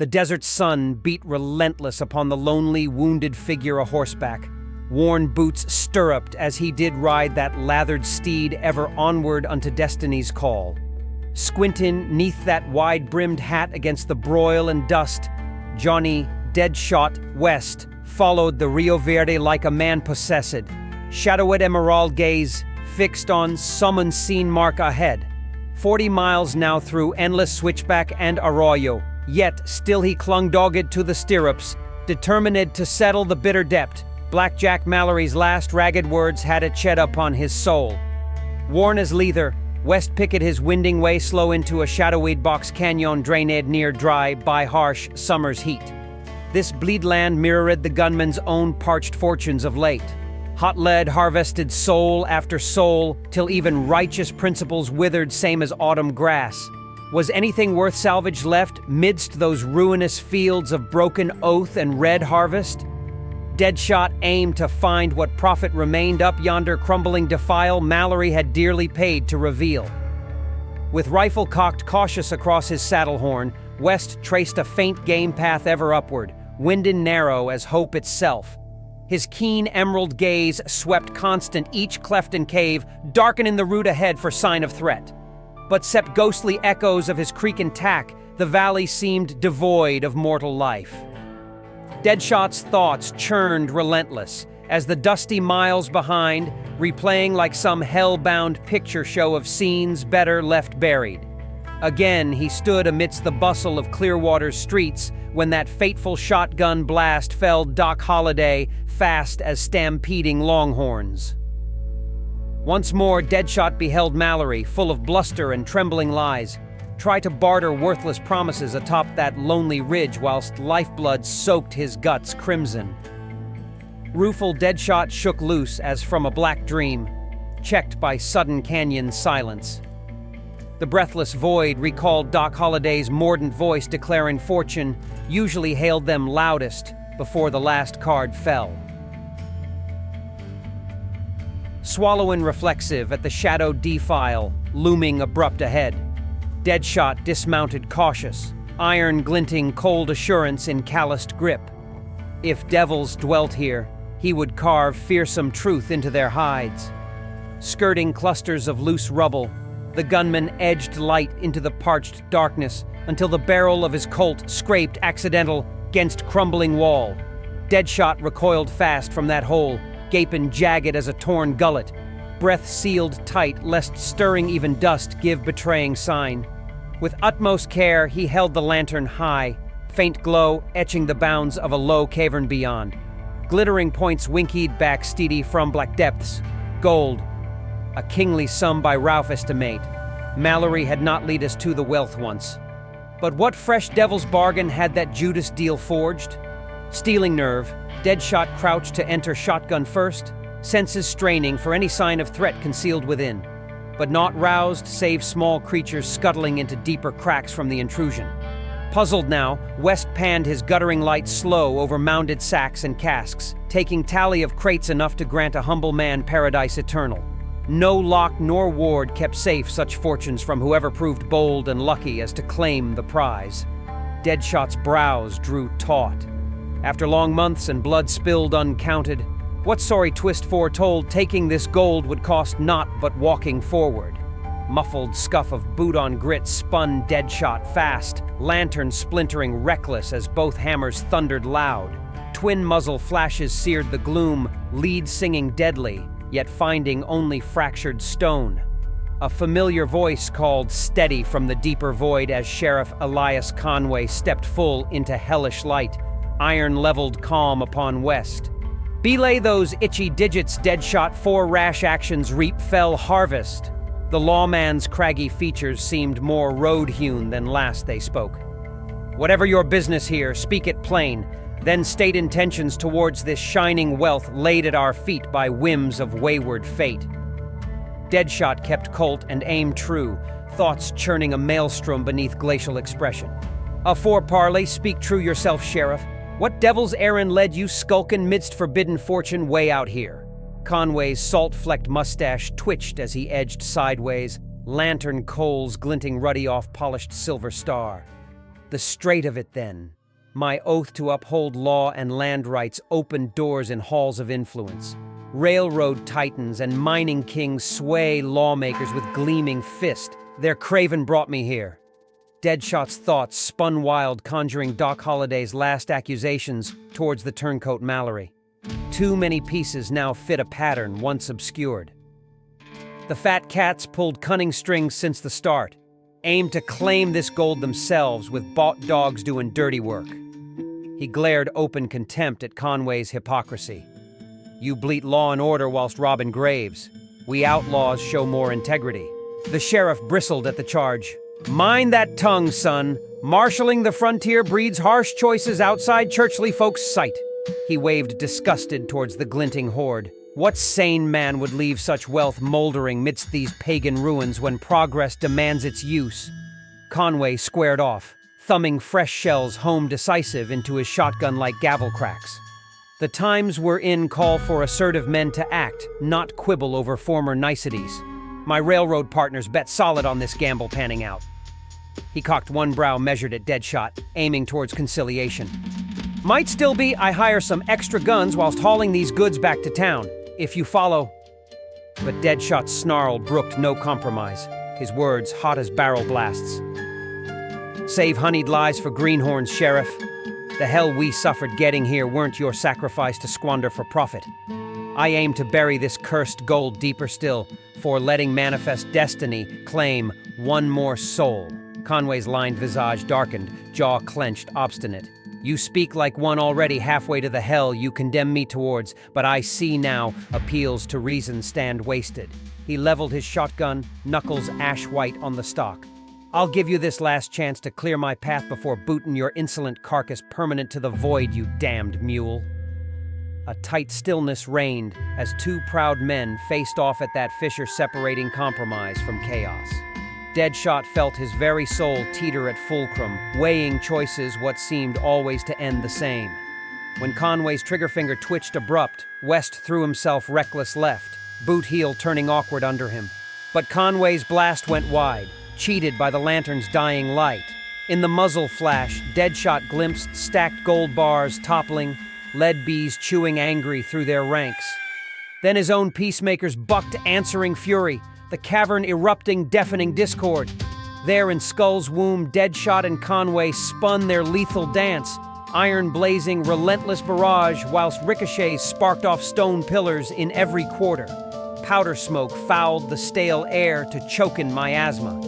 The desert sun beat relentless upon the lonely, wounded figure a horseback, worn boots stirruped as he did ride that lathered steed ever onward unto destiny's call. Squintin' neath that wide-brimmed hat against the broil and dust, Johnny Deadshot West followed the Rio Verde like a man possessed, shadowed emerald gaze fixed on some unseen mark ahead. 40 miles now through endless switchback and arroyo, yet still he clung dogged to the stirrups, determined to settle the bitter debt. Black Jack Mallory's last ragged words had a ched upon his soul. Worn as leather, West picked his winding way slow into a shadowy box canyon drained near dry by harsh summer's heat. This bleed land mirrored the gunman's own parched fortunes of late. Hot lead harvested soul after soul, till even righteous principles withered same as autumn grass. Was anything worth salvage left midst those ruinous fields of broken oath and red harvest? Deadshot aimed to find what profit remained up yonder crumbling defile Mallory had dearly paid to reveal. With rifle cocked cautious across his saddle horn, West traced a faint game path ever upward, winded narrow as hope itself. His keen emerald gaze swept constant each cleft and cave, darkening the route ahead for sign of threat. But except ghostly echoes of his creak and tack, the valley seemed devoid of mortal life. Deadshot's thoughts churned relentless, as the dusty miles behind, replaying like some hell-bound picture show of scenes better left buried. Again he stood amidst the bustle of Clearwater's streets when that fateful shotgun blast felled Doc Holliday fast as stampeding longhorns. Once more Deadshot beheld Mallory, full of bluster and trembling lies, try to barter worthless promises atop that lonely ridge whilst lifeblood soaked his guts crimson. Rueful Deadshot shook loose as from a black dream, checked by sudden canyon silence. The breathless void recalled Doc Holliday's mordant voice declaring fortune usually hailed them loudest before the last card fell. Swallowing reflexive at the shadowed defile, looming abrupt ahead, Deadshot dismounted cautious, iron glinting cold assurance in calloused grip. If devils dwelt here, he would carve fearsome truth into their hides. Skirting clusters of loose rubble, the gunman edged light into the parched darkness until the barrel of his Colt scraped accidental against crumbling wall. Deadshot recoiled fast from that hole, gaping jagged as a torn gullet, breath sealed tight lest stirring even dust give betraying sign. With utmost care he held the lantern high, faint glow etching the bounds of a low cavern beyond. Glittering points winkied back steady from black depths. Gold, a kingly sum by Ralph estimate. Mallory had not lead us to the wealth once. But what fresh devil's bargain had that Judas deal forged? Stealing nerve, Deadshot crouched to enter shotgun first, senses straining for any sign of threat concealed within, but not roused save small creatures scuttling into deeper cracks from the intrusion. Puzzled now, West panned his guttering light slow over mounded sacks and casks, taking tally of crates enough to grant a humble man paradise eternal. No lock nor ward kept safe such fortunes from whoever proved bold and lucky as to claim the prize. Deadshot's brows drew taut. After long months and blood spilled uncounted, what sorry twist foretold taking this gold would cost naught but walking forward? Muffled scuff of boot on grit spun Deadshot fast, lantern splintering reckless as both hammers thundered loud. Twin muzzle flashes seared the gloom, lead singing deadly, yet finding only fractured stone. A familiar voice called steady from the deeper void as Sheriff Elias Conway stepped full into hellish light, iron-leveled calm upon West. Belay those itchy digits, Deadshot, 4 rash actions reap fell harvest. The lawman's craggy features seemed more road-hewn than last they spoke. Whatever your business here, speak it plain, then state intentions towards this shining wealth laid at our feet by whims of wayward fate. Deadshot kept Colt and aim true, thoughts churning a maelstrom beneath glacial expression. Afore parley, speak true yourself, Sheriff. What devil's errand led you skulkin' midst forbidden fortune way out here? Conway's salt-flecked mustache twitched as he edged sideways, lantern coals glinting ruddy off polished silver star. The straight of it then. My oath to uphold law and land rights opened doors in halls of influence. Railroad titans and mining kings sway lawmakers with gleaming fist. Their craven brought me here. Deadshot's thoughts spun wild, conjuring Doc Holliday's last accusations towards the turncoat Mallory. Too many pieces now fit a pattern once obscured. The fat cats pulled cunning strings since the start, aimed to claim this gold themselves with bought dogs doing dirty work. He glared open contempt at Conway's hypocrisy. You bleat law and order whilst robbing graves. We outlaws show more integrity. The sheriff bristled at the charge. Mind that tongue, son. Marshalling the frontier breeds harsh choices outside churchly folks' sight. He waved disgusted towards the glinting horde. What sane man would leave such wealth moldering midst these pagan ruins when progress demands its use? Conway squared off, thumbing fresh shells home decisive into his shotgun-like gavel cracks. The times we're in call for assertive men to act, not quibble over former niceties. My railroad partners bet solid on this gamble panning out. He cocked one brow measured at Deadshot, aiming towards conciliation. Might still be I hire some extra guns whilst hauling these goods back to town, if you follow. But Deadshot's snarl brooked no compromise, his words hot as barrel blasts. Save honeyed lies for greenhorns, Sheriff. The hell we suffered getting here weren't your sacrifice to squander for profit. I aim to bury this cursed gold deeper still, for letting manifest destiny claim one more soul. Conway's lined visage darkened, jaw clenched, obstinate. You speak like one already halfway to the hell you condemn me towards, but I see now appeals to reason stand wasted. He leveled his shotgun, knuckles ash white on the stock. I'll give you this last chance to clear my path before booting your insolent carcass permanent to the void, you damned mule. A tight stillness reigned as two proud men faced off at that fissure-separating compromise from chaos. Deadshot felt his very soul teeter at fulcrum, weighing choices what seemed always to end the same. When Conway's trigger finger twitched abrupt, West threw himself reckless left, boot heel turning awkward under him. But Conway's blast went wide, cheated by the lantern's dying light. In the muzzle flash, Deadshot glimpsed stacked gold bars toppling, lead bees chewing angry through their ranks. Then his own peacemakers bucked answering fury, the cavern erupting deafening discord. There in Skull's womb, Deadshot and Conway spun their lethal dance, iron blazing relentless barrage whilst ricochets sparked off stone pillars in every quarter. Powder smoke fouled the stale air to choking miasma.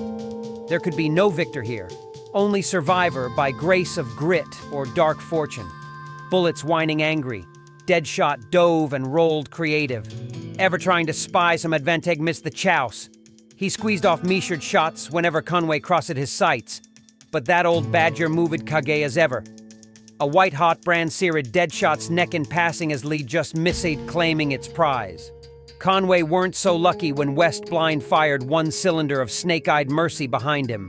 There could be no victor here, only survivor by grace of grit or dark fortune. Bullets whining angry, Deadshot dove and rolled creative. Ever trying to spy some advantage missed the chouse. He squeezed off measured shots whenever Conway crossed his sights, but that old badger moved kage as ever. A white-hot brand seared Deadshot's neck in passing as Lee just missed claiming its prize. Conway weren't so lucky when West blind fired one cylinder of snake-eyed mercy behind him.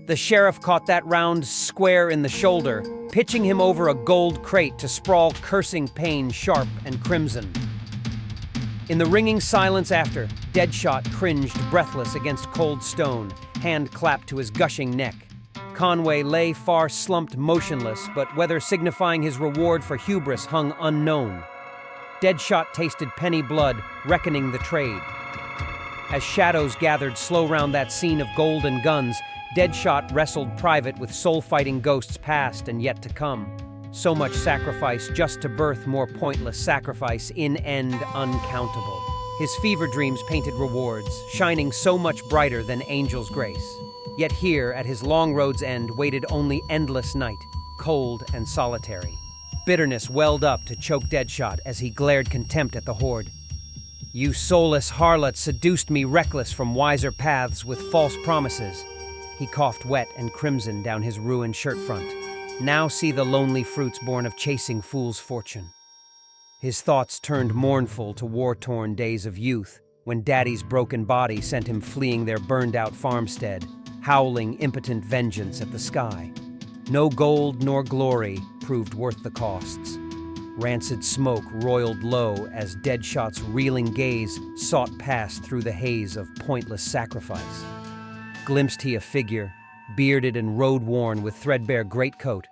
The sheriff caught that round square in the shoulder, pitching him over a gold crate to sprawl cursing pain sharp and crimson. In the ringing silence after, Deadshot cringed breathless against cold stone, hand clapped to his gushing neck. Conway lay far slumped motionless, but whether signifying his reward for hubris hung unknown. Deadshot tasted penny blood, reckoning the trade. As shadows gathered slow round that scene of gold and guns, Deadshot wrestled private with soul-fighting ghosts past and yet to come. So much sacrifice just to birth more pointless sacrifice, in end uncountable. His fever dreams painted rewards, shining so much brighter than angel's grace. Yet here, at his long road's end, waited only endless night, cold and solitary. Bitterness welled up to choke Deadshot as he glared contempt at the horde. You soulless harlot seduced me reckless from wiser paths with false promises. He coughed wet and crimson down his ruined shirt front. Now see the lonely fruits born of chasing fool's fortune. His thoughts turned mournful to war-torn days of youth, when Daddy's broken body sent him fleeing their burned-out farmstead, howling impotent vengeance at the sky. No gold nor glory proved worth the costs. Rancid smoke roiled low as Deadshot's reeling gaze sought past through the haze of pointless sacrifice. Glimpsed he a figure, bearded and road-worn with threadbare greatcoat.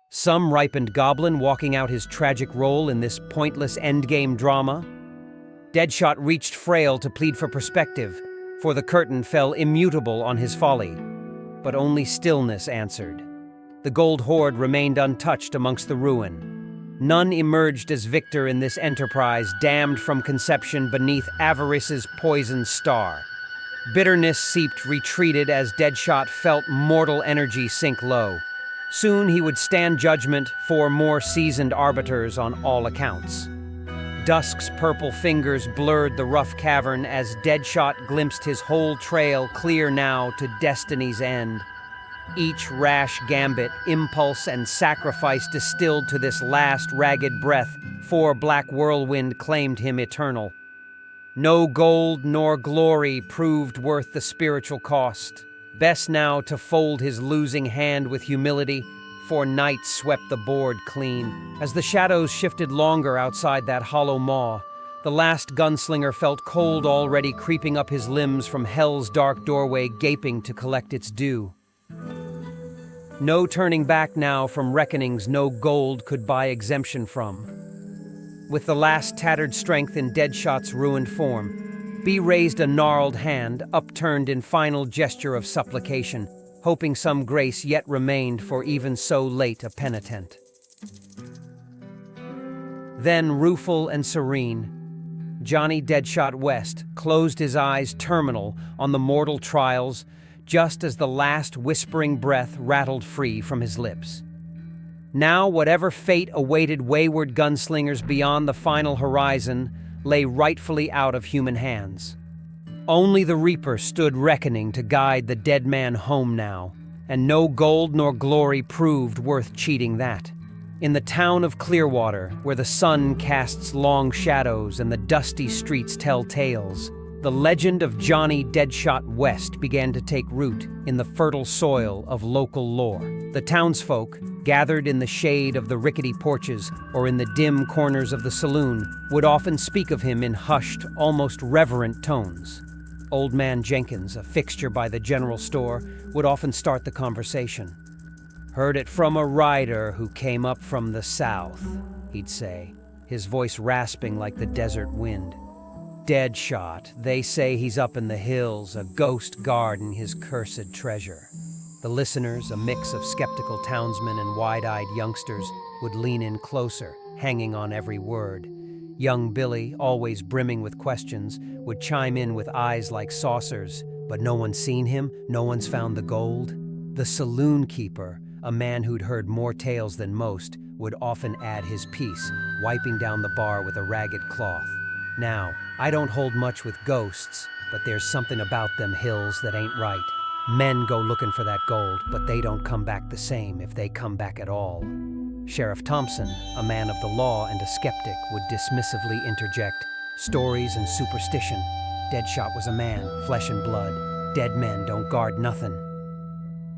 Some ripened goblin walking out his tragic role in this pointless endgame drama. Deadshot reached frail to plead for perspective, for the curtain fell immutable on his folly. But only stillness answered. The gold hoard remained untouched amongst the ruin. None emerged as victor in this enterprise, damned from conception beneath avarice's poisoned star. Bitterness seeped retreated as Deadshot felt mortal energy sink low. Soon he would stand judgment for more seasoned arbiters on all accounts. Dusk's purple fingers blurred the rough cavern as Deadshot glimpsed his whole trail clear now to destiny's end. Each rash gambit, impulse, and sacrifice distilled to this last ragged breath, for black whirlwind claimed him eternal. No gold nor glory proved worth the spiritual cost. Best now to fold his losing hand with humility, for night swept the board clean. As the shadows shifted longer outside that hollow maw, the last gunslinger felt cold already creeping up his limbs from hell's dark doorway gaping to collect its due. No turning back now from reckonings no gold could buy exemption from. With the last tattered strength in Deadshot's ruined form, B raised a gnarled hand, upturned in final gesture of supplication, hoping some grace yet remained for even so late a penitent. Then, rueful and serene, Johnny Deadshot West closed his eyes terminal on the mortal trials just as the last whispering breath rattled free from his lips. Now, whatever fate awaited wayward gunslingers beyond the final horizon lay rightfully out of human hands. Only the Reaper stood reckoning to guide the dead man home now, and no gold nor glory proved worth cheating that. In the town of Clearwater, where the sun casts long shadows and the dusty streets tell tales, the legend of Johnny Deadshot West began to take root in the fertile soil of local lore. The townsfolk, gathered in the shade of the rickety porches or in the dim corners of the saloon, would often speak of him in hushed, almost reverent tones. Old Man Jenkins, a fixture by the general store, would often start the conversation. "Heard it from a rider who came up from the south," he'd say, his voice rasping like the desert wind. "Deadshot, they say he's up in the hills, a ghost guarding his cursed treasure." The listeners, a mix of skeptical townsmen and wide-eyed youngsters, would lean in closer, hanging on every word. Young Billy, always brimming with questions, would chime in with eyes like saucers. "But no one's seen him? No one's found the gold?" The saloon keeper, a man who'd heard more tales than most, would often add his piece, wiping down the bar with a ragged cloth. "Now, I don't hold much with ghosts, but there's something about them hills that ain't right. Men go looking for that gold, but they don't come back the same if they come back at all." Sheriff Thompson, a man of the law and a skeptic, would dismissively interject, "Stories and superstition. Deadshot was a man, flesh and blood. Dead men don't guard nothing."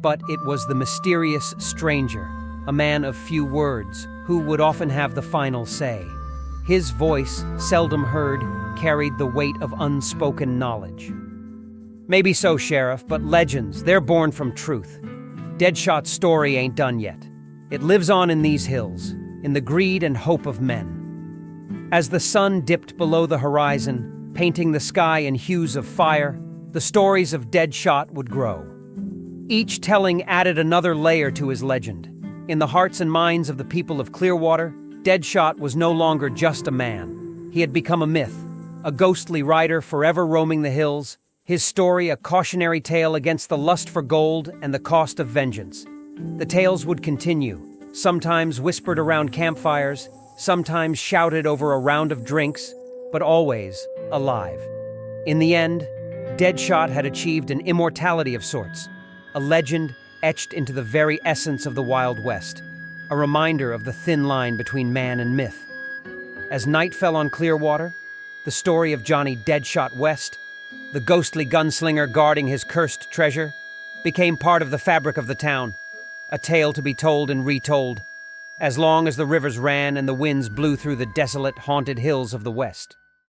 But it was the mysterious stranger, a man of few words, who would often have the final say. His voice, seldom heard, carried the weight of unspoken knowledge. "Maybe so, Sheriff, but legends, they're born from truth. Deadshot's story ain't done yet. It lives on in these hills, in the greed and hope of men." As the sun dipped below the horizon, painting the sky in hues of fire, the stories of Deadshot would grow. Each telling added another layer to his legend. In the hearts and minds of the people of Clearwater, Deadshot was no longer just a man. He had become a myth, a ghostly rider forever roaming the hills, his story a cautionary tale against the lust for gold and the cost of vengeance. The tales would continue, sometimes whispered around campfires, sometimes shouted over a round of drinks, but always alive. In the end, Deadshot had achieved an immortality of sorts, a legend etched into the very essence of the Wild West, a reminder of the thin line between man and myth. As night fell on Clearwater, the story of Johnny Deadshot West, the ghostly gunslinger guarding his cursed treasure, became part of the fabric of the town, a tale to be told and retold, as long as the rivers ran and the winds blew through the desolate, haunted hills of the West.